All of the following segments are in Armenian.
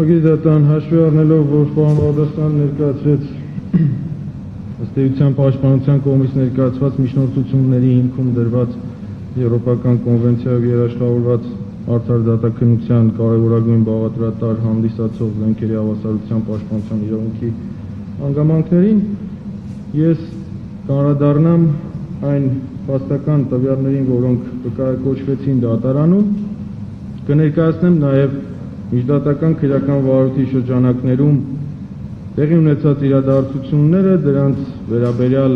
Ագիտատան հաշվի առնելով, որ պարոն Բաղդասարյանը ներկայացրեց ըստ էության պաշտպանության կողմից ներկայացված միջնորդությունների հիմքում դրված եվրոպական կոնվենցիայով երաշխավորված արդար դատաքննության կարևորագույն բաղադրատար հանդիսացող զենքերի հավասարության պաշտպանության իրավունքի հանգամանքներին, ես կանդրադառնամ այն փաստական տվյալներին, որոնք կկայակոչվեցին դատարանում, կներկայացնեմ նաև միջդատական քրեական վարույթի շրջանակներում տեղի ունեցած իրադարձությունները, դրանց վերաբերյալ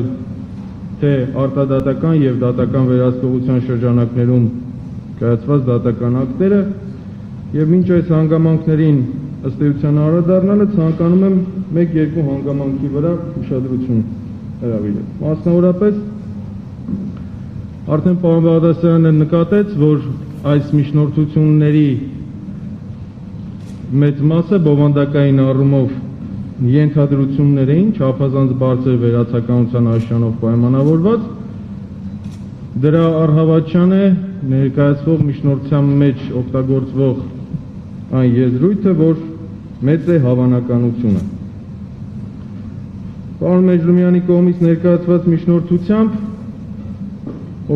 թե արտադատական եւ դատական վերահսկողության շրջանակներում կայացված դատական ակտերը եւ մինչ այս հանգամանքներին ըստ էության անդրադառնալը ցանկանում եմ 1-2 հանգամանքի վրա ուշադրություն հրավիրել։ Մասնավորապես արդեն պարոն Բաղդասարյանը նկատեց, որ այս միջնորդությունների մեծ մասը բովանդակային առումով ենթադրություններ էին, չափազանց բարձր վերացականության աշրանով պայմանավորված, դրա առհավատչան է ներկայացվող միջնորդության մեջ օգտագործվող այն եզրույթը, որ մեծ է հավանականությունը։ Պարոն Մեջլումյանի կողմից ներկայացված միջնորդությամբ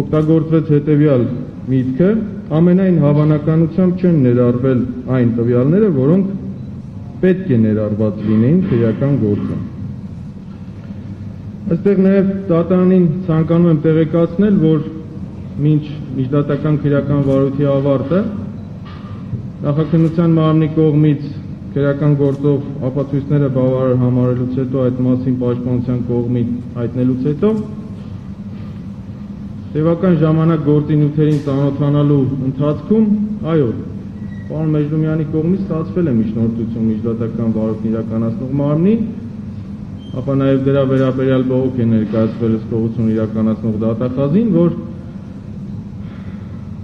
օգտագործվեց հետևյալ միտքը, ամենայն հավանականությամբ չեն ներառվել այն տվյալները, որոնք պետք է ներառված լինեին քրեական գործում։ Այստեղ նաև դատարանին ցանկանում եմ տեղեկացնել, որ մինչ միջդատական քրեական վարույթի ավարտը նախաքննության մարմնի կողմից քրեական գործով ապացույցները բավարար համարելուց հետո այդ մասին պաշտպանության կողմից հայտնելուց հետո տևական ժամանակ գործի նյութերին ծանոթանալու ընթացքում, այո, պարոն Մեջլումյանի կողմից ստացվել է միջնորդություն միջդատական վարույթն իրականացնող մարմնի, ապա նաև դրա վերաբերյալ բողոք է ներկայացվել հսկողություն իրականացնող դատախազին, որ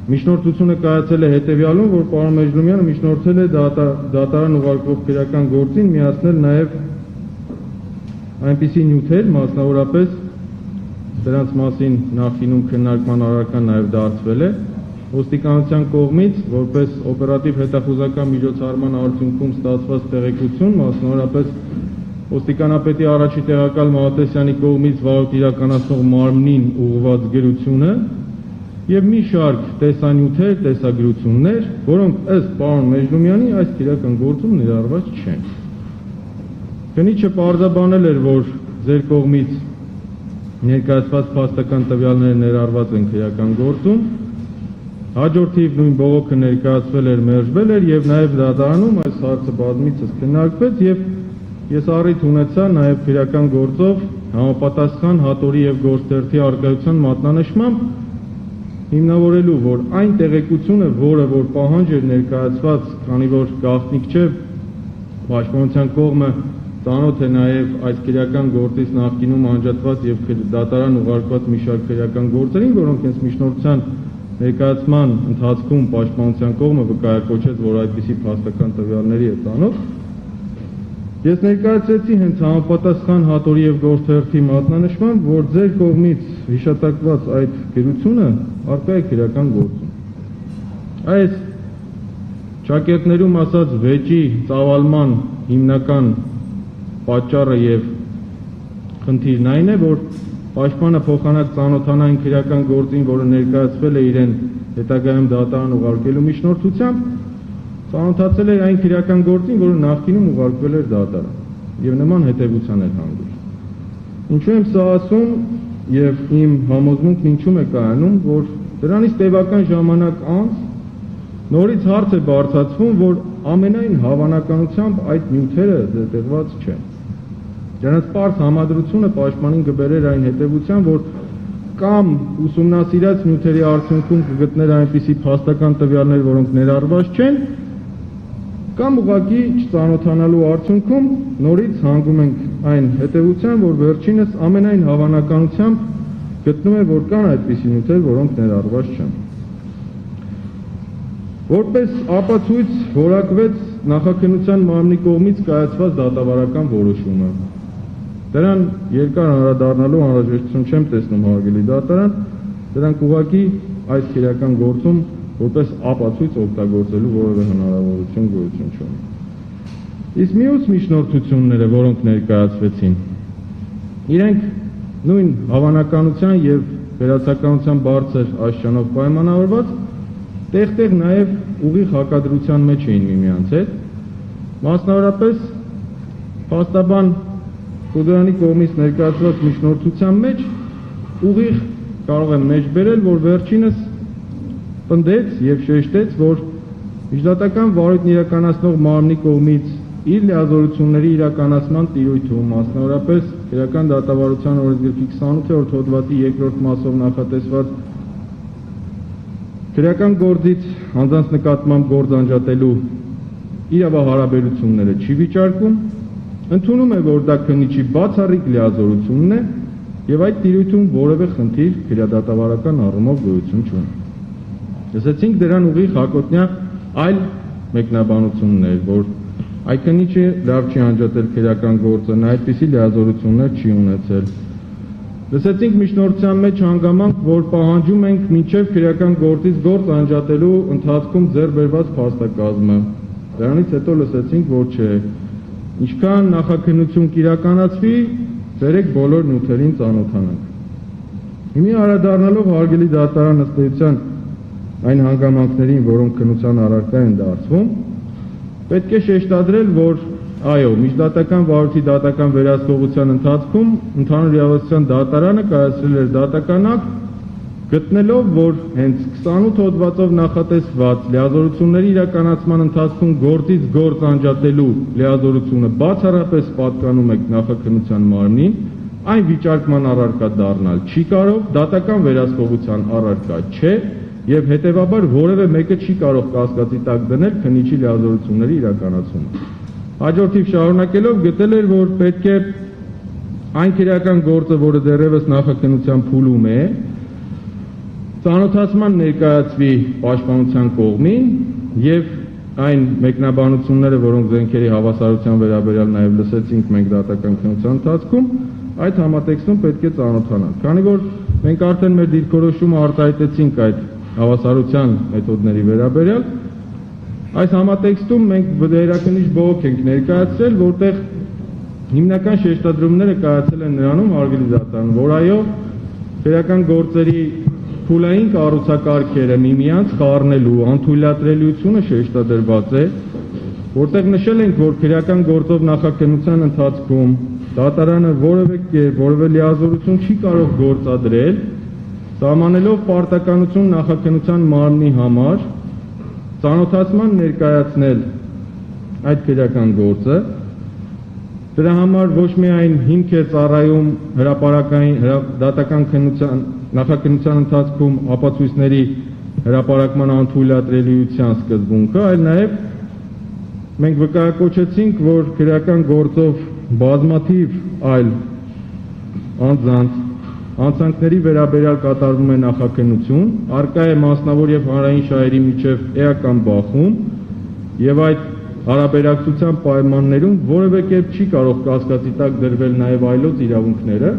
միջնորդությունը կայացել է հետևյալում, որ պարոն Մեջլումյանը միջնորդել է դատարան ուղարկվող քրեական գործին միացնել նաև այնպիսի նյութեր, մասնավորապես դրանց մասին նախինում քննարկման առարկան նաև դարձվել է ոստիկանության կողմից որպես օպերատիվ հետախուզական միջոցառման արդյունքում ստացված տեղեկություն, մասնավորապես ոստիկանապետի առաջի տեղակալ Մահատեսյանի կողմից վարույթ իրականացնող մարմնին ուղղված գրությունը եւ մի շարք տեսանյութեր, տեսագրություններ, որոնք ըստ պարոն Մեջլումյանի այս քրեական գործում ներառված չեն։ Քննիչը պարզաբանել էր, որ ձեր կողմից ներկայացված փաստական տվյալները ներառված են քրեական գործում, հաջորդիվ նույն բողոքը ներկայացվել էր, մերժվել էր եւ նաեւ դատարանում այս հարցը բազմիցս քննարկվեց եւ ես առիթ ունեցա նաեւ քրեական գործով համապատասխան հատորի եւ գործերթի արկայության մատնանշմամբ հիմնավորելու, որ այն տեղեկությունը, որը որ պահանջ էր ներկայացված, քանի որ գաղտնիք չէ, պաշտպանության կողմը ծանոթ է նաև այս քրեական գործից նախկինում անջատված եւ դատարան ուղարկված մի շարք քրեական գործերին, որոնք հենց միջնորդության ներկայացման ընթացքում պաշտպանության կողմը վկայակոչեց, որ այդպիսի փաստական տվյալների է ծանոթ։ Ես ներկայացրեցի հենց համապատասխան հատորի եւ գործերթի մատնանշմամբ, որ ձեր կողմից հիշատակված այդ գրությունը առկա է քրեական գործում։ Այս ճակերտներում ասած վեճի ծավալման հիմնական պատճառը եւ խնդիրն այն է, որ պաշտպանը փոխանակ ծանոթանա այն քրեական գործին, որը ներկայացվել է իրեն հետագայում դատարան ուղարկելու միջնորդությամբ, ծանոթացել է այն քրեական գործին, որը նախկինում ուղարկվել էր դատարան եւ նման հետեւության էր հանգուցում։ Ինչու եմ սա ասում եւ իմ համոզմունքն ինչու՞մ է կայանում, որ դրանից տևական ժամանակ անց նորից հարց է բարձրացվում, որ ամենայն հավանականությամբ այդ նյութերը դեղված չեն։ Դրանց պարզ համադրությունը պաշտպանին կբերեր այն հետևության, որ կամ ուսումնասիրած նյութերի արդյունքում կգտներ այնպիսի փաստական տվյալներ, որոնք ներառված չեն, կամ ուղղակի չծանոթանալու արդյունքում նորից հանգում ենք այն հետևության, որ վերջինս ամենայն հավանականությամբ գտնում է, որ կան այդպիսի նյութեր, որոնք ներառված չեն։ Որպես ապացույց որակվեց նախաքննության մարմնի կողմից կայացված դատավարական որոշումը։ Դրան երկար անդրադառնալու անհրաժեշտություն չեմ տեսնում, հարգելի դատարան, դրանք ուղղակի այս քրեական գործում որպես ապացույց օգտագործելու որևէ հնարավորություն գոյություն չունի։ Իսկ մյուս միջնորդությունները, որոնք ներկայացվեցին, իրենք նույն հավանականության եւ վերացականության բարձր աշխանով պայմանավորված տեղ-տեղ նաեւ ուղիղ հակադրության մեջ էին միմյանց հետ, մասնավորապես փաստաբան Խուդուրյանի կողմից ներկայացված միջնորդության մեջ ուղիղ կարող եմ մեջբերել, որ վերջինս պնդեց եւ շեշտեց, որ միջդատական վարույթն իրականացնող մարմնի կողմից իր լիազորությունների իրականացման տիրույթում, մասնավորապես քրեական դատավարության օրենսգրքի 28-րդ հոդվածի 2-րդ մասով նախատեսված քրեական գործից անձանց նկատմամբ գործ անջատելու իրավահարաբերությունները չի վիճարկում, ընդունում է, որ դա քննիչի բացառիկ լիազորությունն է եւ այդ տիրույթում որևէ խնդիր քրեադատավարական առումով գոյություն չունի։ Լսեցինք դրան ուղիղ հակոտնյա այլ մեկնաբանություններ, որ այ քննիչը լավ չի անջատել քրեական գործը, նա այդպիսի լիազորություններ չի ունեցել։ Լսեցինք միջնորդության մեջ հանգամանք, որ պահանջում ենք մինչև քրեական գործից գործ անջատելու ընթացքում ձեռք բերված փաստակազմը։ Դրանից հետո լսեցինք, որ չէ, ինչքան նախաքննություն կիրականացվի, բերեք բոլոր նյութերին ծանոթանանք։ Հիմի անդրադառնալով հարգելի դատարան ըստ էության այն հանգամանքներին, որոնք քննության առարկա են դարձվում, պետք է շեշտադրել, որ այո, միջդատական վարույթի դատական վերահսկողության ընթացքում ընդհանուր իրավասության դատարանը կայացրել էր դատական ակտ, գտնելով, որ հենց 28 հոդվածով նախատեսված լիազորությունների իրականացման ընթացքում գործից գործ անջատելու լիազորությունը բացառապես պատկանում է նախաքննության մարմնին, այն վիճարկման առարկա դառնալ չի կարող, դատական վերահսկողության առարկա չէ եւ հետեւաբար որևէ մեկը չի կարող կասկածի տակ դնել քննիչի լիազորությունների իրականացումը։ Հաջորդիվ շարունակելով գտել էր, որ պետք է այն քրեական գործը, որը դեռևս նախաքննության փուլում է, ծանոթացման ներկայացվի պաշտպանության կողմին եւ այն մեկնաբանությունները, որոնք զենքերի հավասարության վերաբերյալ նաեւ լսեցինք մենք դատական քննության ընթացքում, այդ համատեքստում պետք է ծանոթանանք։ Քանի որ մենք արդեն մեր դիրքորոշումը արտահայտեցինք այդ հավասարության մեթոդների վերաբերյալ, այս համատեքստում մենք վերաքննիչ բողոք ենք ներկայացրել, որտեղ հիմնական շեշտադրումները կայացել են նրանում, հարգելի դատարան, որ այո, քրեական գործերի փուլային կառուցակարգերը միմյանց խառնելու անթույլատրելիությունը շեշտադրված է, որտեղ նշել ենք, որ քրեական գործով նախաքննության ընթացքում դատարանը որևէ կերպ, որևէ լիազորություն չի կարող գործադրել, սահմանելով պարտականություն նախաքննության մարմնի համար ծանոթացման ներկայացնել այդ քրեական գործը, դրա համար ոչ միայն հիմք է ծառայում հրապարակային դատական քննության նախաքննության ընթացքում ապացույցների հրապարակման անթույլատրելիության սկզբունքը, այլ նաև մենք վկայակոչեցինք, որ քրեական գործով բազմաթիվ այլ անձանցների վերաբերյալ կատարվում է նախաքննություն, առկա է մասնավոր եւ հանրային շահերի միջև էական բախում եւ այդ հարաբերակցության պայմաններում որևէ կերպ չի կարող կասկածի տակ դրվել նաեւ այլոց իրավունքները,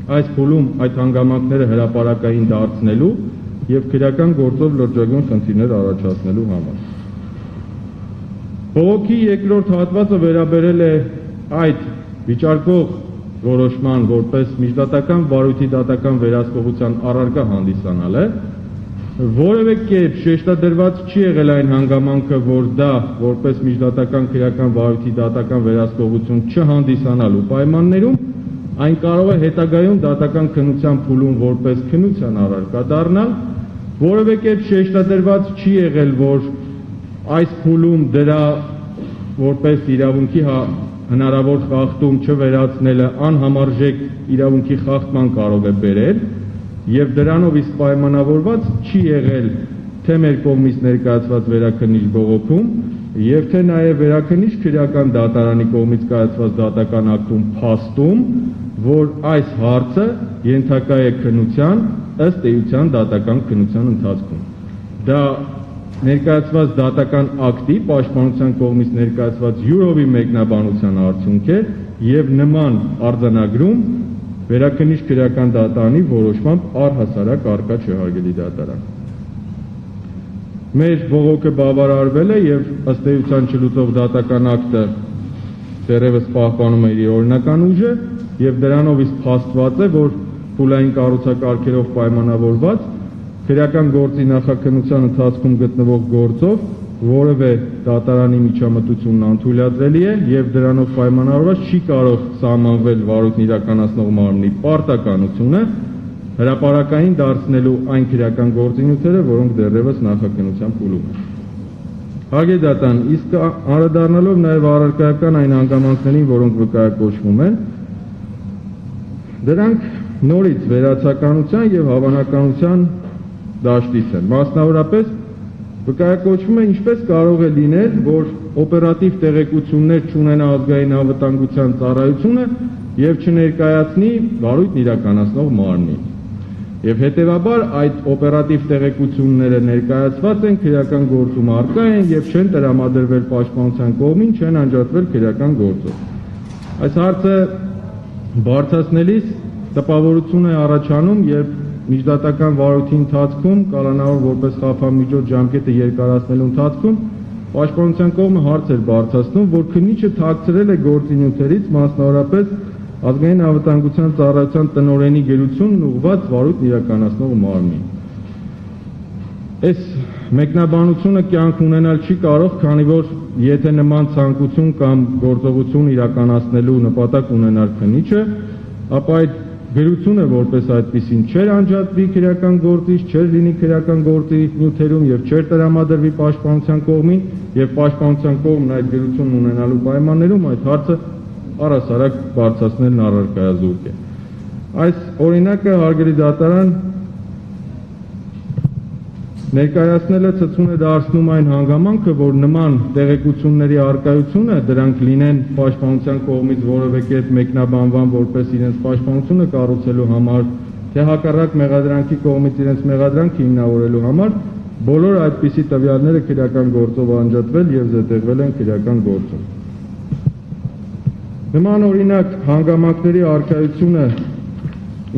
այս փուլում այդ հանգամանքները հրապարակային դարձնելու եւ քրեական գործով լրջագույն խնդիրներ առաջացնելու համար։ Բողոքի երկրորդ հատվածը վերաբերել է այդ վիճարկող որոշման որպես միջդատական վարույթի դատական վերահսկողության առարկա հանդիսանալը, որևէ կերպ շեշտադրված չի եղել այն հանգամանքը, որ դա որպես միջդատական քրեական վարույթի դատական վերահսկողություն չհանդիսանալու պայմաններում այն կարող է հետագայում դատական քննության փուլում որպես քննության առարկա դառնալ, որևէ կերպ շեշտադրված չի եղել, որ այս փուլում դրա որպես իրավունքի հնարավոր խախտում չվերացնելը անհամարժեք իրավունքի խախտման կարող է բերել եւ դրանով իսկ պայմանավորված չի եղել թե մեր կողմից ներկայացված վերաքննիչ բողոքում եւ թե նաեւ վերաքննիչ քրեական դատարանի կողմից կայացված դատական ակտում փաստում, որ այս հարցը ենթակա է քննության ըստ էության դատական քննության ընթացքում։ Դա ներկայացված դատական ակտի պաշտպանության կողմից ներկայացված յուրովի մեկնաբանության արդյունք է եւ նման արձանագրում վերաքննիչ քրեական դատարանի որոշմամբ առհասարակ առկա չէ, հարգելի դատարան։ Մեր բողոքը բավարարվել է եւ ըստ էության չլուծող դատական ակտը դեռևս պահպանում է իր օրինական ուժը եւ դրանով իսկ փաստված է, որ փուլային կառուցակարգերով պայմանավորված քրեական գործի նախաքննության ընթացքում գտնվող գործով որևէ դատարանի միջամտությունն անթույլատրելի է եւ դրանով պայմանավորված չի կարող սահմանվել վարույթն իրականացնող մարմնի պարտականությունը հրապարակային դարձնելու այն քրեական գործունեությունները, որոնք դեռևս նախաքննության փուլում են։ Հարգելի դատան, իսկ անդրադառնալով նաեւ առարկայական այն հանգամանքներին, որոնք վկայակոչվում են, դրանք նորից վերացականության եւ հավանականության դաշտից են։ Մասնավորապես վկայակոչվում է ինչպես կարող է լինել, որ օպերատիվ տեղեկություններ չունենա ազգային անվտանգության ծառայությունը եւ չներկայացնի վարույթն իրականացնող մարմնին։ Եվ հետեւաբար այդ օպերատիվ տեղեկությունները ներկայացված են քրեական գործում առկա են եւ չեն տրամադրվել պաշտպանության կողմին, չեն անջատվել քրեական գործով։ Այս հարցը բարձրացնելիս տպավորություն է առաջանում, երբ միջդատական վարույթի ընթացքում կալանավոր որպես խափամիջոց ժամկետը երկարացնելու ընթացքում պաշտպանության կողմը հարց էր բարձրացնում, որ քննիչը թաքցրել է գործունեություններից, մասնավորապես ազգային անվտանգության ծառայության տնօրենի գերությունն ուղղված վարույթ իրականացնող մարմնին։ Այս մեկնաբանությունը կյանք ունենալ չի կարող, քանի որ եթե նման ցանկություն կամ գործողություն իրականացնելու նպատակ ունենար քննիչը, ապա այդ գերությունը որպես այդպեսին չէր անջատվի քրեական գործից, չէր լինի քրեական գործի նյութերում եւ չէր տրամադրվի պաշտպանության կողմին եւ պաշտպանության կողմն այդ գերությունն ունենալու պայմաններում այդ հարցը առասարակ բարձրացնելն առարկայազուրկ է։ Այս օրինակը հարգելի դատարան ներկայացնելը ցցուն է դարձնում այն հանգամանքը, որ նման տեղեկությունների առկայությունը դրանք լինեն պաշտպանության կողմից որևէ կերպ մեկնաբանվան որպես իրենց պաշտպանությունը կառուցելու համար, թե հակառակ մեղադրանքի կողմից իրենց մեղադրանքը հիմնավորելու համար, բոլոր այդպիսի տվյալները քրեական գործով անջատվել եւ զետեղվել են քրեական գործով։ Նման օրինակ հանգամանքների առկայությունը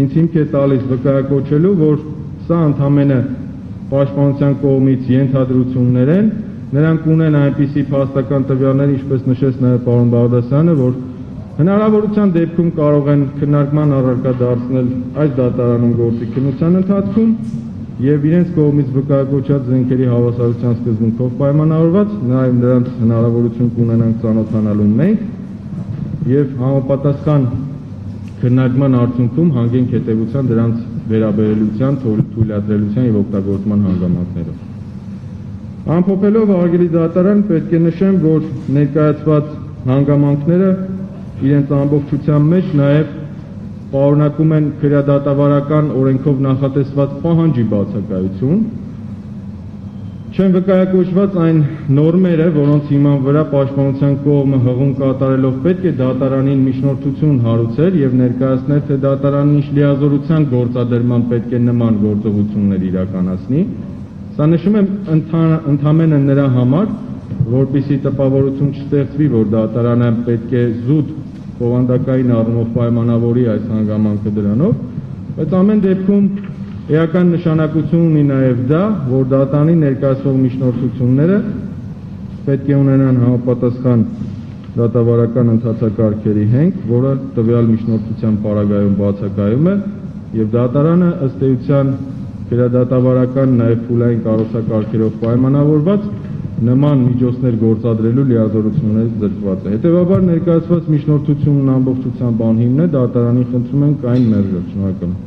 ինձ հիմք է տալիս վկայակոչելու, որ սա ընդհանրապես պաշտպանության կողմից ենթադրություններ են, նրանք ունեն այնպիսի փաստական տվյալներ, ինչպես նշեց նաև պարոն Բաղդասարյանը, որ հնարավորության դեպքում կարող են քննարկման առարկա դարձնել այս դատարանում գործի քննության ընթացքում եւ իրենց կողմից վկայակոչած զենքերի հավասարության սկզբունքով պայմանավորված, նաև նրանց հնարավորություն կունենանք ծանոթանալու մենք եւ համապատասխան քննարկման արդյունքում հանգենք հետեւության դրանց վերաբերելիության, թույլատրելիության եւ օգտագործման հանգամանքներով։ Ամփոփելով հարգելի դատարան պետք է նշեմ, որ ներկայացված հանգամանքները իրենց ամբողջության մեջ նաեւ պարունակում են քրեադատավարական օրենքով նախատեսված պահանջի բացակայություն, չեն վկայակոչված այն նորմերը, որոնց հիման վրա պաշտպանության կողմը հղում կատարելով պետք է դատարանին միջնորդություն հարուցել եւ ներկայացնել, թե դատարանն ինչ լիազորության գործադրման պետք է նման գործողություններ իրականացնի։ Սա նշում եմ ընդհանրապես նրա համար, որպեսզի տպավորություն չստեղծվի, որ դատարանը պետք է զուտ բովանդակային առումով պայմանավորի այս հանգամանքը դրանով, բայց ամեն դեպքում էական նշանակություն ունի նաև դա, որ դատարանի ներկայացվող միջնորդությունները պետք է ունենան համապատասխան դատավարական ընթացակարգերի հենք, որը տվյալ միջնորդության պարագայում բացակայում է, եւ դատարանը ըստ էության քրեադատավարական նաև փուլային կառուցակարգերով պայմանավորված նման միջոցներ գործադրելու լիազորություններից զրկված է։ Հետևաբար ներկայացված միջնորդությունն ամբողջությամբ անհիմն է, դատարանին խնդրում ենք այն մերժել։ Շնորհակալ եմ։